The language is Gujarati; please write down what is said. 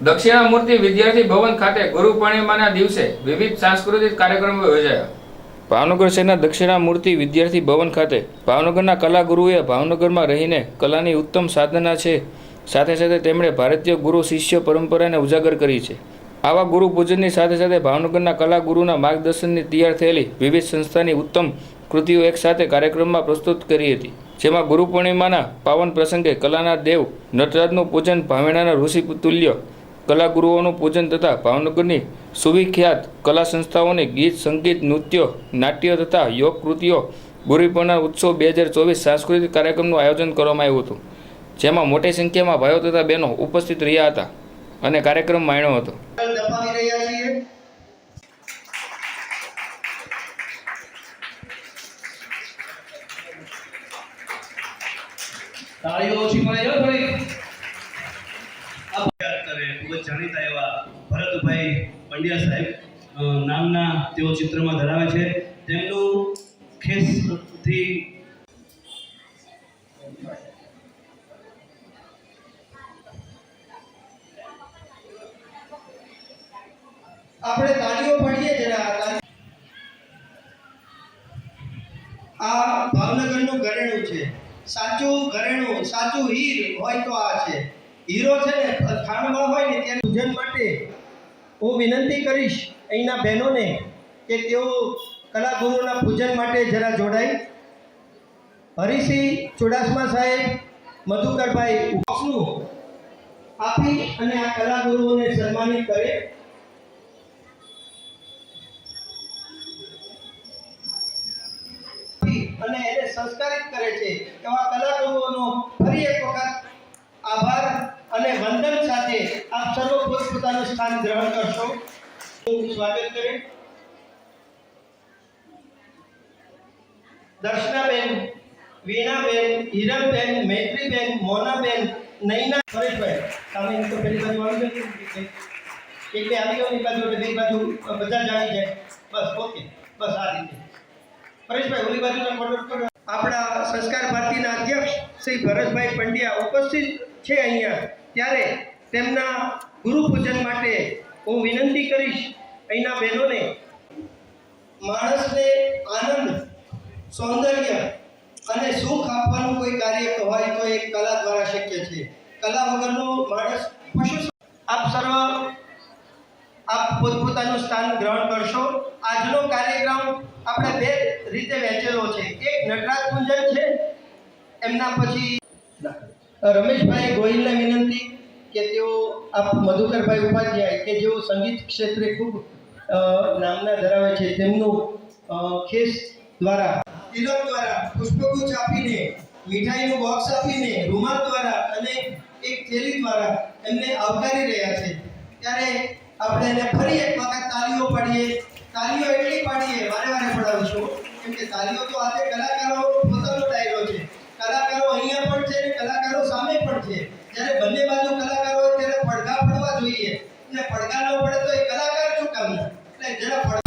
દક્ષિણામૂર્તિ વિદ્યાર્થી ભવન ખાતે ગુરુ પૂર્ણિમાના દિવસે વિવિધ સાંસ્કૃતિક કાર્યક્રમો યોજાયા। ભાવનગર શહેરના દક્ષિણામૂર્તિ વિદ્યાર્થી ભવન ખાતે ભાવનગરના કલાગુરુએ ભાવનગરમાં રહીને કલાની ઉત્તમ સાધના છે, સાથે સાથે તેમણે ભારતીય ગુરુ શિષ્ય પરંપરાને ઉજાગર કરી છે। આવા ગુરુ પૂજનની સાથે સાથે ભાવનગરના કલાગુરુના માર્ગદર્શનની તૈયાર થયેલી વિવિધ સંસ્થાની ઉત્તમ કૃતિઓ એક સાથે કાર્યક્રમમાં પ્રસ્તુત કરી હતી, જેમાં ગુરુ પૂર્ણિમાના પાવન પ્રસંગે કલાના દેવ નટરાજનું પૂજન, ભાવેણાના ઋષિ તુલ્ય કલાગુરુઓનું પૂજન તથા ભાવનગરની સુવિખ્યાત કલા સંસ્થાઓની ગીત, સંગીત, નૃત્ય, નાટ્ય તથા યોગ કૃતિઓ ગુરુપૂર્ણિમા ઉત્સવ 2024 સાંસ્કૃતિક કાર્યક્રમનું આયોજન કરવામાં આવ્યું હતું, જેમાં મોટી સંખ્યામાં ભાઈઓ તથા બહેનો ઉપસ્થિત રહ્યા હતા અને કાર્યક્રમ માણ્યો હતો। તાળીઓ ઓછી પડે જો થોડી અભ્યાસ કરે ખૂબ જ જાણીતા એવા ભરતભાઈ પંડ્યા સાહેબ નામના તેઓ ચિત્રમાં ધરાવે છે। તેમનું ખેસથી આપણે તાળીઓ પાડીએ જરા। આ ભાવનગરનું ઘરેણું છે, સાચું ઘરેણું, સાચું હીર હોય તો આ છે। હીરો છે ને ખાણમાં હોય ને ત્યારે પૂજન માટે હું વિનંતી કરીશ અહીંના બહેનોને કે તેઓ કલાગુરુના પૂજન માટે જરા જોડાય। હરિસિંહ ચુડાસમા સાહેબ, મધુકરભાઈ બોક્સનું આપી અને આ કલાગુરુઓને સન્માનિત કરે। અને એને સંસ્કારિત કરે છે। એવા કલાગુરુઓનો ફરી એક વખત આભાર અને વંદન સાથે આપ સર્વ પોતપોતાનું સ્થાન ગ્રહણ કરશો। સ્વાગત કરે દર્શનાબેન, વીણાબેન, હિરલબેન, મૈત્રીબેન, મોનાબેન, નૈના, પરેશભાઈ સામે તો પેલી બાજુ આવી જાય, એક બે આવી ગયો, બાજુ બે બાજુ બધા જાણી જાય, બસ ઓકે, બસ આ રીતે પરેશભાઈ ઓલી બાજુના કોર્નર પર આપણા સંસ્કાર ભારતીના અધ્યક્ષ શ્રી ભરતભાઈ પંડ્યા ઉપસ્થિત છે અહીંયા, ત્યારે તેમના ગુરુ પૂજન માટે હું વિનંતી કરીશ અહીંના બહેનોને। માણસને આનંદ, સૌંદર્ય અને સુખ આપવાનું કોઈ કાર્ય હોય તો એ કલા દ્વારા શક્ય છે। કલા વગરનો માણસ પશુ। આપ સર્વ આપ પોતપોતાનું સ્થાન ગ્રહણ કરશો। આજનો કાર્યક્રમ આપણે બે રીતે વહેંચેલો છે। એક નટરાજ પૂજન છે, એમના પછી રમેશભાઈ ગોહિલને વિનંતી કે તેઓ આપ મધુકરભાઈ ઉપાધ્યાય કે જેઓ સંગીત ક્ષેત્રે ખૂબ નામના ધરાવે છે, તેમનું ખેસ દ્વારા, તિલક દ્વારા, પુષ્પગુચ્છ આપીને, મીઠાઈનું બોક્સ આપીને, રૂમાલ દ્વારા અને એક થેલી દ્વારા એમને આવકારી રહ્યા છે। ત્યારે આપણે એને ફરી એક વખત તાળીઓ પાડીએ। તાળીઓ એટલી પાડીએ, વારે વારે પડાવીશું, કેમ કે તાળીઓ તો આજે કલાકારો પોતાનો ડાયરો છે। કલાકારો અહીંયા પણ છે અને કલાકારો સામે પણ છે। જ્યારે બંને બાજુ કલાકારો હોય ત્યારે પડઘા પડવા જોઈએ, અને પડઘા ન પડે તો એ કલાકાર શું કામના? એટલે જરા